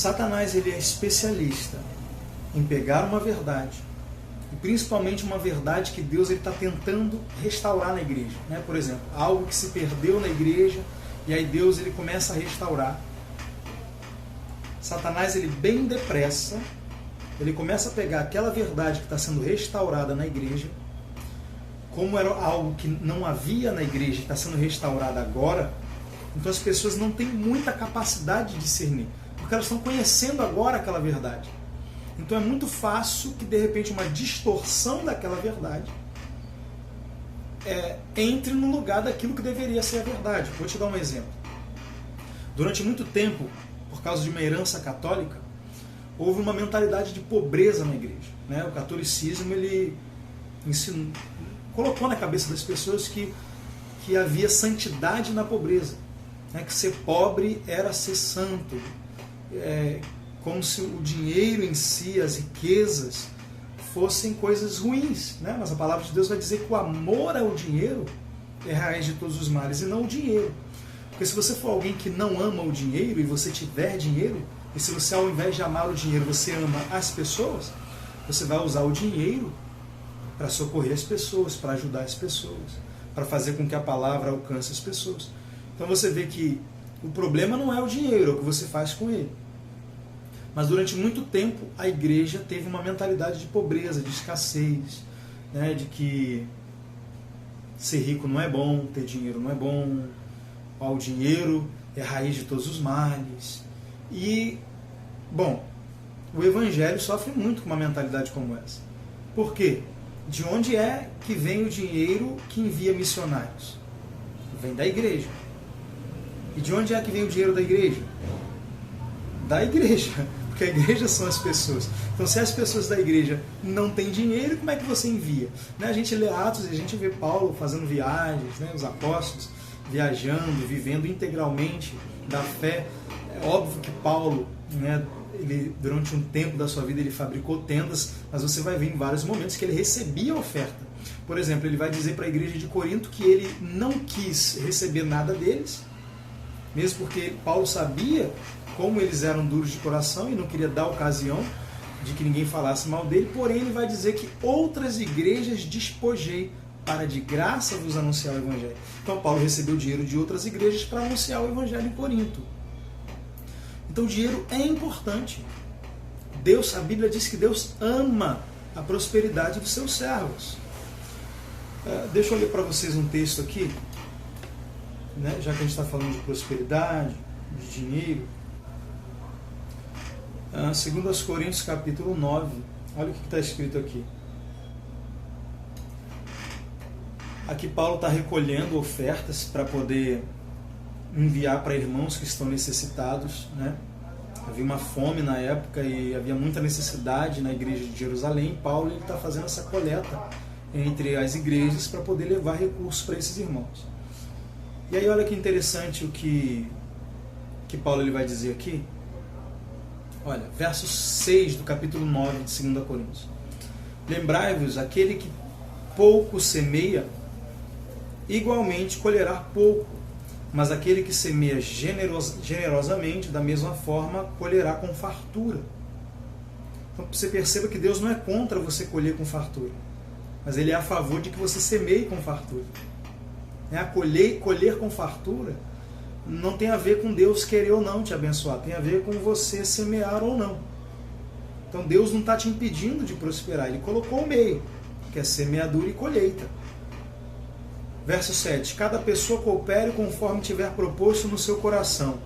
Satanás ele é especialista em pegar uma verdade, e principalmente uma verdade que Deus está tentando restaurar na igreja. Né? Por exemplo, algo que se perdeu na igreja, e aí Deus ele começa a restaurar. Satanás, ele bem depressa, ele começa a pegar aquela verdade que está sendo restaurada na igreja, como era algo que não havia na igreja e está sendo restaurada agora, então as pessoas não têm muita capacidade de discernir, porque elas estão conhecendo agora aquela verdade. Então é muito fácil que de repente uma distorção daquela verdade entre no lugar daquilo que deveria ser a verdade. Vou te dar um exemplo. Durante muito tempo, por causa de uma herança católica, houve uma mentalidade de pobreza na igreja. Né? O catolicismo ele colocou na cabeça das pessoas que havia santidade na pobreza, né? Que ser pobre era ser santo, como se o dinheiro em si, as riquezas, fossem coisas ruins. Né? Mas a palavra de Deus vai dizer que o amor ao dinheiro é a raiz de todos os males, e não o dinheiro. Porque se você for alguém que não ama o dinheiro e você tiver dinheiro, e se você ao invés de amar o dinheiro, você ama as pessoas, você vai usar o dinheiro para socorrer as pessoas, para ajudar as pessoas, para fazer com que a palavra alcance as pessoas. Então você vê que o problema não é o dinheiro, é o que você faz com ele. Mas durante muito tempo a igreja teve uma mentalidade de pobreza, de escassez, né, de que ser rico não é bom, ter dinheiro não é bom, o dinheiro é a raiz de todos os males. E, bom, o Evangelho sofre muito com uma mentalidade como essa. Por quê? De onde é que vem o dinheiro que envia missionários? Vem da igreja. E de onde é que vem o dinheiro da igreja? Da igreja. Porque a igreja são as pessoas. Então, se as pessoas da igreja não têm dinheiro, como é que você envia? Né? A gente lê Atos e a gente vê Paulo fazendo viagens, né? Os apóstolos viajando, vivendo integralmente da fé. É óbvio que Paulo, né, ele, durante um tempo da sua vida, ele fabricou tendas, mas você vai ver em vários momentos que ele recebia oferta. Por exemplo, ele vai dizer para a igreja de Corinto que ele não quis receber nada deles, mesmo porque Paulo sabia como eles eram duros de coração e não queria dar ocasião de que ninguém falasse mal dele, porém ele vai dizer que outras igrejas despojei para de graça vos anunciar o Evangelho. Então Paulo recebeu dinheiro de outras igrejas para anunciar o Evangelho em Corinto. Então o dinheiro é importante. A Bíblia diz que Deus ama a prosperidade dos seus servos. Deixa eu ler para vocês um texto aqui, né, já que a gente está falando de prosperidade, de dinheiro. 2 Coríntios capítulo 9, olha o que está escrito aqui. Aqui Paulo está recolhendo ofertas para poder enviar para irmãos que estão necessitados, né? Havia uma fome na época e havia muita necessidade na igreja de Jerusalém. Paulo está fazendo essa coleta entre as igrejas para poder levar recursos para esses irmãos. E aí olha que interessante o que Paulo ele vai dizer aqui. Olha, verso 6 do capítulo 9 de 2 Coríntios. Lembrai-vos, aquele que pouco semeia, igualmente colherá pouco, mas aquele que semeia generosamente, da mesma forma, colherá com fartura. Então você perceba que Deus não é contra você colher com fartura, mas Ele é a favor de que você semeie com fartura. Colher com fartura não tem a ver com Deus querer ou não te abençoar, tem a ver com você semear ou não. Então Deus não está te impedindo de prosperar, Ele colocou o meio, que é semeadura e colheita. Verso 7. Cada pessoa coopere conforme tiver proposto no seu coração.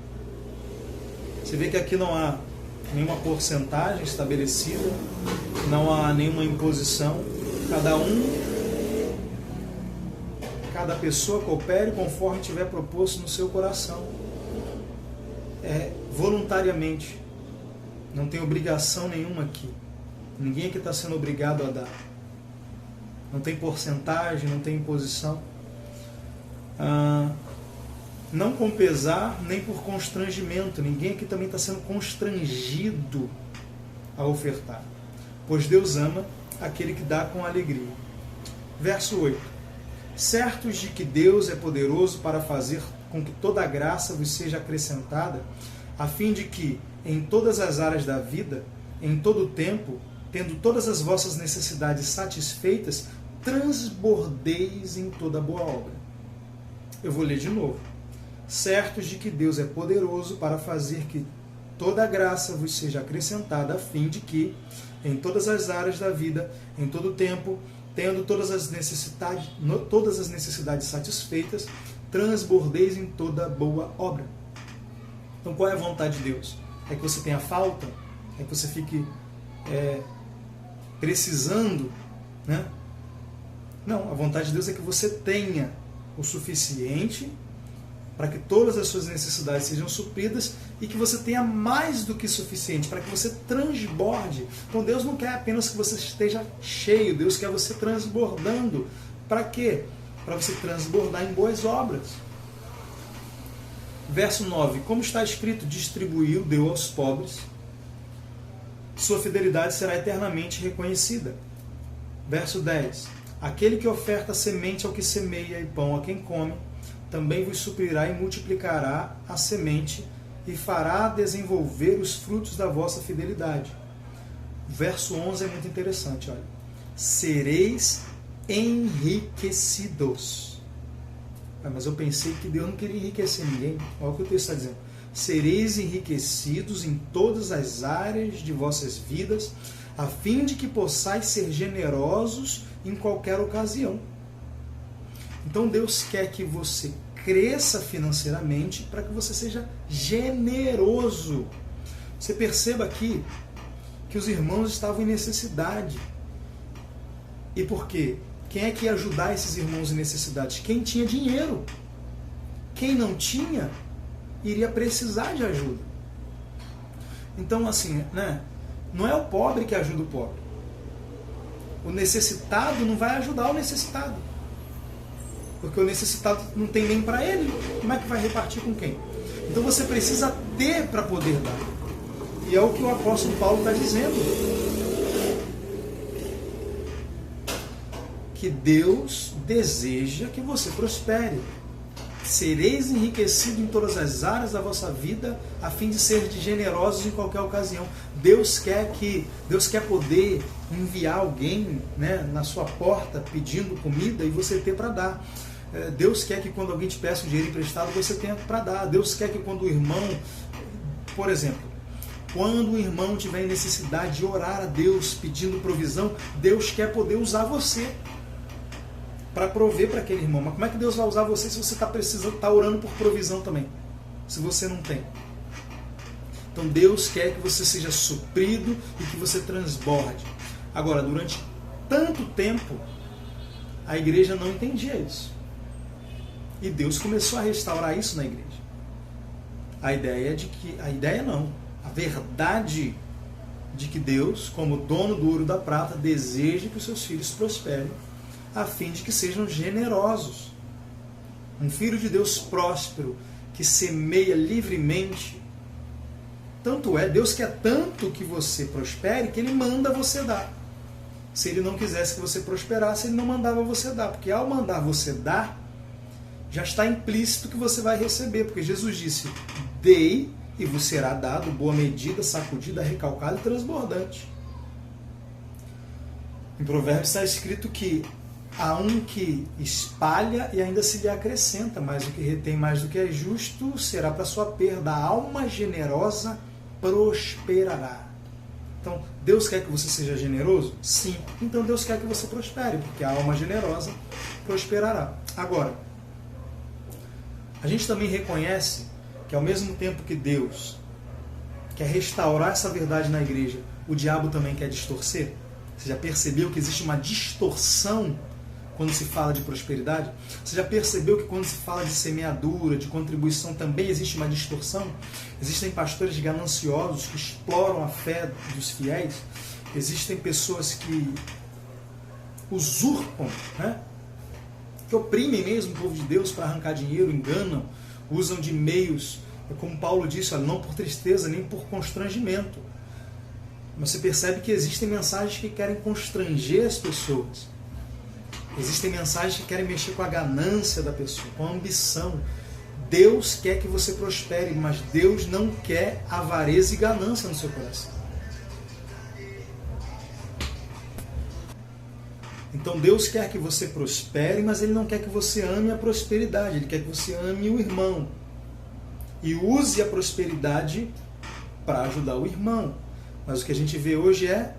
Você vê que aqui não há nenhuma porcentagem estabelecida, não há nenhuma imposição. Cada pessoa coopere conforme tiver proposto no seu coração. Voluntariamente. Não tem obrigação nenhuma aqui. Ninguém aqui está sendo obrigado a dar. Não tem porcentagem, não tem imposição. Não com pesar, nem por constrangimento. Ninguém aqui também está sendo constrangido a ofertar. Pois Deus ama aquele que dá com alegria. Verso 8. Certos de que Deus é poderoso para fazer com que toda a graça vos seja acrescentada, a fim de que, em todas as áreas da vida, em todo o tempo, tendo todas as vossas necessidades satisfeitas, transbordeis em toda boa obra. Eu vou ler de novo. Certos de que Deus é poderoso para fazer que toda a graça vos seja acrescentada, a fim de que, em todas as áreas da vida, em todo o tempo, tendo todas as necessidades satisfeitas, transbordeis em toda boa obra. Então, qual é a vontade de Deus? É que você tenha falta? É que você fique precisando? Né? Não, a vontade de Deus é que você tenha o suficiente para que todas as suas necessidades sejam supridas e que você tenha mais do que suficiente, para que você transborde. Então Deus não quer apenas que você esteja cheio, Deus quer você transbordando. Para quê? Para você transbordar em boas obras. Verso 9. Como está escrito, distribuiu, deu aos pobres, sua fidelidade será eternamente reconhecida. Verso 10. Aquele que oferta semente ao que semeia e pão a quem come, também vos suprirá e multiplicará a semente e fará desenvolver os frutos da vossa fidelidade. O verso 11 é muito interessante, olha. Sereis enriquecidos. Mas eu pensei que Deus não queria enriquecer ninguém. Olha o que o texto está dizendo. Sereis enriquecidos em todas as áreas de vossas vidas, a fim de que possais ser generosos em qualquer ocasião. Então Deus quer que você cresça financeiramente para que você seja generoso. Você perceba aqui que os irmãos estavam em necessidade. E por quê? Quem é que ia ajudar esses irmãos em necessidade? Quem tinha dinheiro. Quem não tinha, iria precisar de ajuda. Então, assim, né? Não é o pobre que ajuda o pobre. O necessitado não vai ajudar o necessitado. Porque o necessitado não tem nem para ele. Como é que vai repartir com quem? Então você precisa ter para poder dar. E é o que o apóstolo Paulo está dizendo. Que Deus deseja que você prospere. Sereis enriquecidos em todas as áreas da vossa vida, a fim de ser generosos em qualquer ocasião. Deus quer poder enviar alguém, né, na sua porta pedindo comida e você ter para dar. Deus quer que quando alguém te peça um dinheiro emprestado, você tenha para dar. Deus quer que quando o irmão, por exemplo, quando o irmão tiver necessidade de orar a Deus pedindo provisão, Deus quer poder usar você para prover para aquele irmão. Mas como é que Deus vai usar você se você está orando por provisão também? Se você não tem. Então Deus quer que você seja suprido e que você transborde. Agora, durante tanto tempo, a igreja não entendia isso. E Deus começou a restaurar isso na igreja. A verdade de que Deus, como dono do ouro e da prata, deseja que os seus filhos prosperem, a fim de que sejam generosos. Um filho de Deus próspero, que semeia livremente. Tanto é, Deus quer tanto que você prospere, que Ele manda você dar. Se Ele não quisesse que você prosperasse, Ele não mandava você dar. Porque ao mandar você dar, já está implícito que você vai receber. Porque Jesus disse, dei e vos será dado, boa medida, sacudida, recalcada e transbordante. Em Provérbios está escrito que há um que espalha e ainda se lhe acrescenta, mas o que retém mais do que é justo será para sua perda. A alma generosa prosperará. Então, Deus quer que você seja generoso? Sim. Então Deus quer que você prospere, porque a alma generosa prosperará. Agora, a gente também reconhece que ao mesmo tempo que Deus quer restaurar essa verdade na igreja, o diabo também quer distorcer. Você já percebeu que existe uma distorção quando se fala de prosperidade? Você já percebeu que quando se fala de semeadura, de contribuição, também existe uma distorção? Existem pastores gananciosos que exploram a fé dos fiéis. Existem pessoas que usurpam, né? Que oprimem mesmo o povo de Deus para arrancar dinheiro, enganam, usam de meios, como Paulo disse, não por tristeza nem por constrangimento. Mas você percebe que existem mensagens que querem constranger as pessoas. Existem mensagens que querem mexer com a ganância da pessoa, com a ambição. Deus quer que você prospere, mas Deus não quer avareza e ganância no seu coração. Então Deus quer que você prospere, mas Ele não quer que você ame a prosperidade, Ele quer que você ame o irmão. E use a prosperidade para ajudar o irmão. Mas o que a gente vê hoje é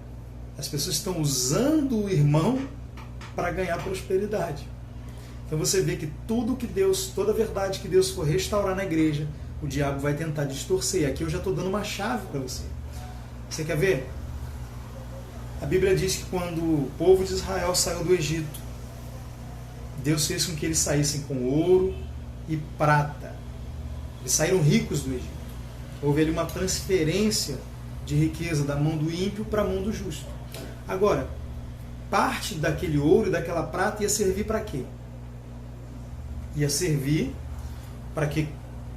as pessoas estão usando o irmão para ganhar prosperidade. Então você vê que tudo que Deus, toda a verdade que Deus for restaurar na igreja, o diabo vai tentar distorcer. E aqui eu já estou dando uma chave para você. Você quer ver? A Bíblia diz que quando o povo de Israel saiu do Egito, Deus fez com que eles saíssem com ouro e prata. Eles saíram ricos do Egito. Houve ali uma transferência de riqueza da mão do ímpio para a mão do justo. Agora, parte daquele ouro e daquela prata ia servir para quê? Ia servir para que,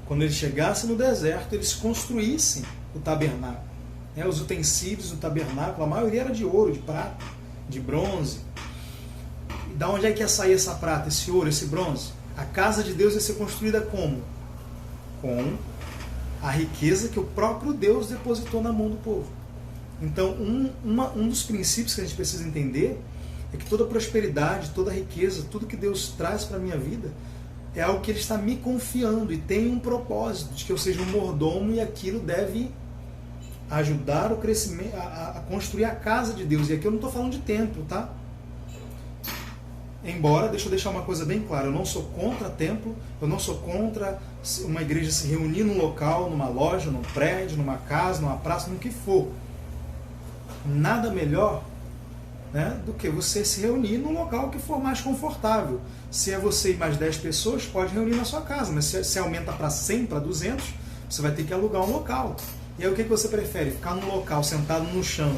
quando eles chegassem no deserto, eles construíssem o tabernáculo. Os utensílios do tabernáculo, a maioria era de ouro, de prata, de bronze. E da onde é que ia sair essa prata, esse ouro, esse bronze? A casa de Deus ia ser construída como? Com a riqueza que o próprio Deus depositou na mão do povo. Então, um dos princípios que a gente precisa entender é que toda prosperidade, toda riqueza, tudo que Deus traz para a minha vida é algo que Ele está me confiando e tem um propósito de que eu seja um mordomo, e aquilo deve ajudar o crescimento, a construir a casa de Deus. E aqui eu não estou falando de templo, tá? Embora, deixa eu deixar uma coisa bem clara, eu não sou contra templo, eu não sou contra uma igreja se reunir num local, numa loja, num prédio, numa casa, numa praça, no que for. Nada melhor, né, do que você se reunir num local que for mais confortável. Se é você e mais 10 pessoas, pode reunir na sua casa, mas se aumenta para 100, para 200, você vai ter que alugar um local. E aí o que você prefere? Ficar num local sentado no chão,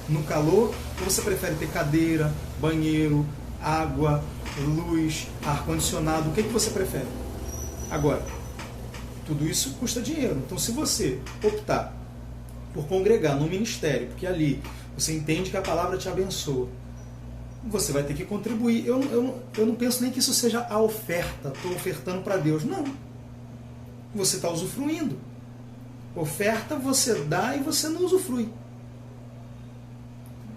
no calor, ou você prefere ter cadeira, banheiro, água, luz, ar-condicionado? O que você prefere? Agora, tudo isso custa dinheiro. Então, se você optar por congregar no ministério, porque ali você entende que a palavra te abençoa, você vai ter que contribuir. Eu não penso nem que isso seja a oferta, estou ofertando para Deus. Não. Você está usufruindo. Oferta você dá e você não usufrui.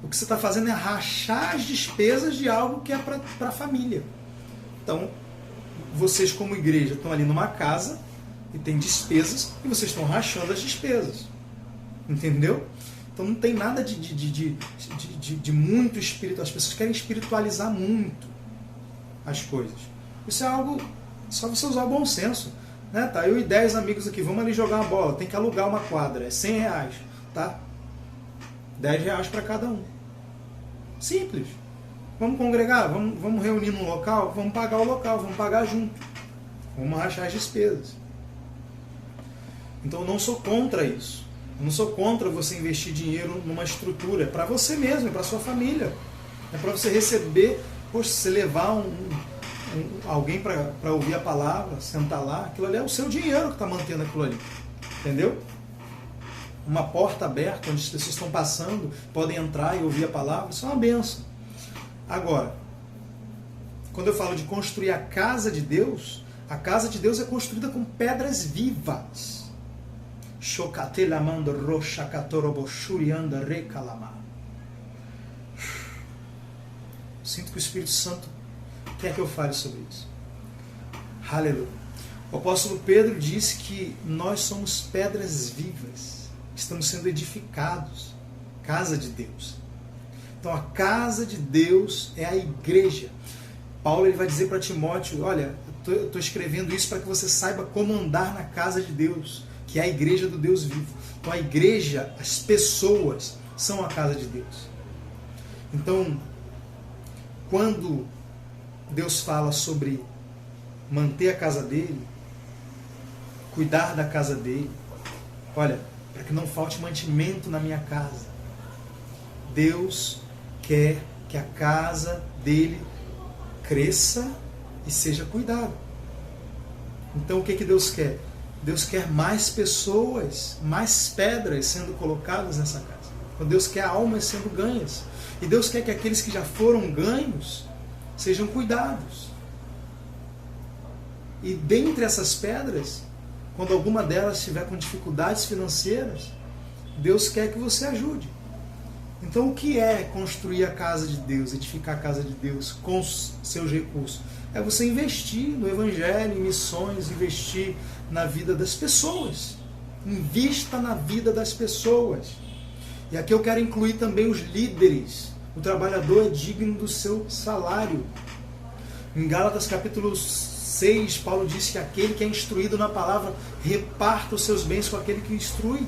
O que você está fazendo é rachar as despesas de algo que é para a família. Então, vocês como igreja estão ali numa casa e tem despesas e vocês estão rachando as despesas. Entendeu? Então não tem nada de muito espiritual. As pessoas querem espiritualizar muito as coisas. Isso é algo, só você usar o bom senso. Né? Tá, eu e 10 amigos aqui, vamos ali jogar uma bola, tem que alugar uma quadra, é R$100, tá? R$10 para cada um. Simples. Vamos congregar, vamos reunir num local, vamos pagar o local, vamos pagar junto. Vamos rachar as despesas. Então eu não sou contra isso. Eu não sou contra você investir dinheiro numa estrutura. É para você mesmo, é para sua família. É para você receber, poxa, você levar alguém para ouvir a palavra, sentar lá, aquilo ali é o seu dinheiro que está mantendo aquilo ali. Entendeu? Uma porta aberta, onde as pessoas estão passando, podem entrar e ouvir a palavra, isso é uma bênção. Agora, quando eu falo de construir a casa de Deus é construída com pedras vivas. Sinto que o Espírito Santo quer que eu fale sobre isso. Aleluia. O apóstolo Pedro disse que nós somos pedras vivas. Estamos sendo edificados. Casa de Deus. Então a casa de Deus é a igreja. Paulo ele vai dizer para Timóteo, olha, eu estou escrevendo isso para que você saiba como andar na casa de Deus, que é a igreja do Deus vivo. Então a igreja, as pessoas, são a casa de Deus. Então, quando Deus fala sobre manter a casa dele, cuidar da casa dele, olha, para que não falte mantimento na minha casa. Deus quer que a casa dele cresça e seja cuidada. Então o que Deus quer? Deus quer mais pessoas, mais pedras sendo colocadas nessa casa. Então Deus quer almas sendo ganhas. E Deus quer que aqueles que já foram ganhos sejam cuidados. E dentre essas pedras, quando alguma delas estiver com dificuldades financeiras, Deus quer que você ajude. Então, o que é construir a casa de Deus, edificar a casa de Deus com os seus recursos? É você investir no Evangelho, em missões, investir na vida das pessoas. Invista na vida das pessoas. E aqui eu quero incluir também os líderes. O trabalhador é digno do seu salário. Em Gálatas capítulo 6, Paulo diz que aquele que é instruído na palavra reparta os seus bens com aquele que instrui.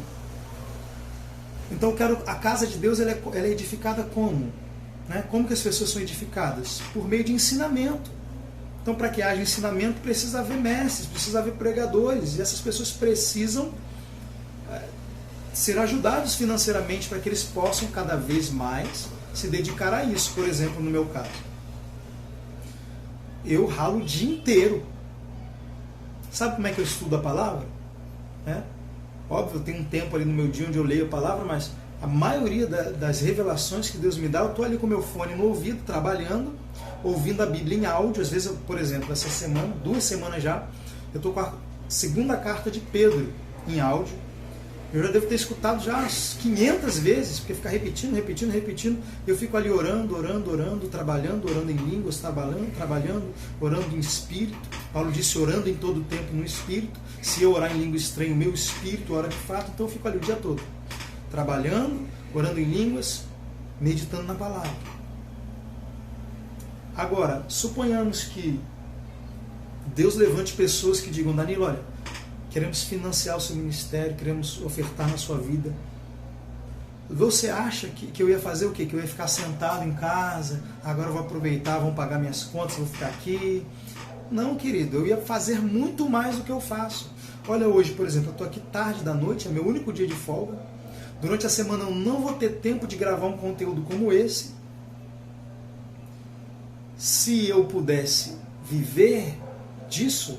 Então a casa de Deus ela é edificada como? Né? Como que as pessoas são edificadas? Por meio de ensinamento. Então, para que haja ensinamento, precisa haver mestres, precisa haver pregadores. E essas pessoas precisam ser ajudados financeiramente para que eles possam cada vez mais se dedicar a isso. Por exemplo, no meu caso, eu ralo o dia inteiro. Sabe como é que eu estudo a palavra? Óbvio, eu tenho um tempo ali no meu dia onde eu leio a palavra, mas a maioria das revelações que Deus me dá, eu estou ali com o meu fone no ouvido, trabalhando, ouvindo a Bíblia em áudio. Às vezes, por exemplo, essa semana, 2 semanas já, eu estou com a segunda carta de Pedro em áudio. Eu já devo ter escutado já umas 500 vezes, porque fica repetindo. Eu fico ali orando, trabalhando, orando em línguas, trabalhando, orando em espírito. Paulo disse orando em todo o tempo no espírito. Se eu orar em língua estranha, o meu espírito ora de fato. Então eu fico ali o dia todo, trabalhando, orando em línguas, meditando na palavra. Agora, suponhamos que Deus levante pessoas que digam: Danilo, olha, queremos financiar o seu ministério, queremos ofertar na sua vida. Você acha que eu ia fazer o quê? Que eu ia ficar sentado em casa, agora eu vou aproveitar, vão pagar minhas contas, vou ficar aqui? Não, querido, eu ia fazer muito mais do que eu faço. Olha, hoje, por exemplo, eu estou aqui tarde da noite, é meu único dia de folga. Durante a semana eu não vou ter tempo de gravar um conteúdo como esse. Se eu pudesse viver disso,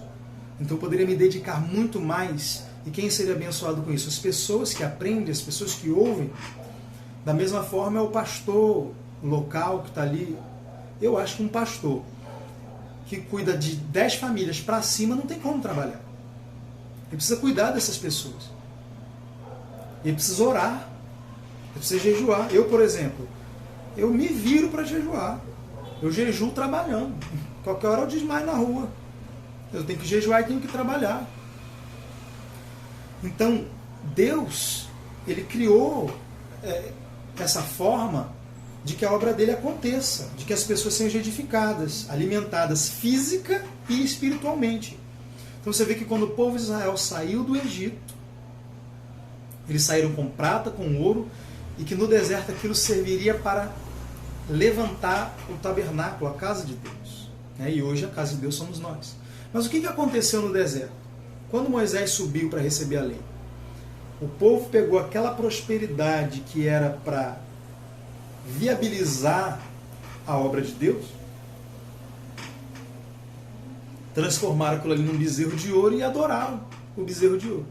então eu poderia me dedicar muito mais. E quem seria abençoado com isso? As pessoas que aprendem, as pessoas que ouvem. Da mesma forma é o pastor local que está ali. Eu acho que um pastor que cuida de 10 famílias para cima não tem como trabalhar. Ele precisa cuidar dessas pessoas. Ele precisa orar. Ele precisa jejuar. Eu, por exemplo, eu me viro para jejuar. Eu jejuo trabalhando. Qualquer hora eu desmaio na rua. Eu tenho que jejuar e tenho que trabalhar. Então, Deus, Ele criou essa forma de que a obra dele aconteça, de que as pessoas sejam edificadas, alimentadas física e espiritualmente. Então você vê que quando o povo de Israel saiu do Egito, eles saíram com prata, com ouro, e que no deserto aquilo serviria para levantar o tabernáculo, a casa de Deus. E hoje a casa de Deus somos nós. Mas o que aconteceu no deserto? Quando Moisés subiu para receber a lei, o povo pegou aquela prosperidade que era para viabilizar a obra de Deus, transformaram aquilo ali num bezerro de ouro e adoraram o bezerro de ouro.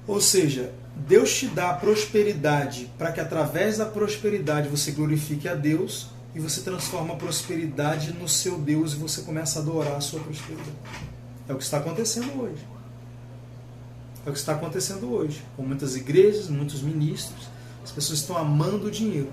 Ou seja, Deus te dá a prosperidade para que através da prosperidade você glorifique a Deus, e você transforma a prosperidade no seu Deus e você começa a adorar a sua prosperidade. É o que está acontecendo hoje. É o que está acontecendo hoje. Com muitas igrejas, muitos ministros, as pessoas estão amando o dinheiro.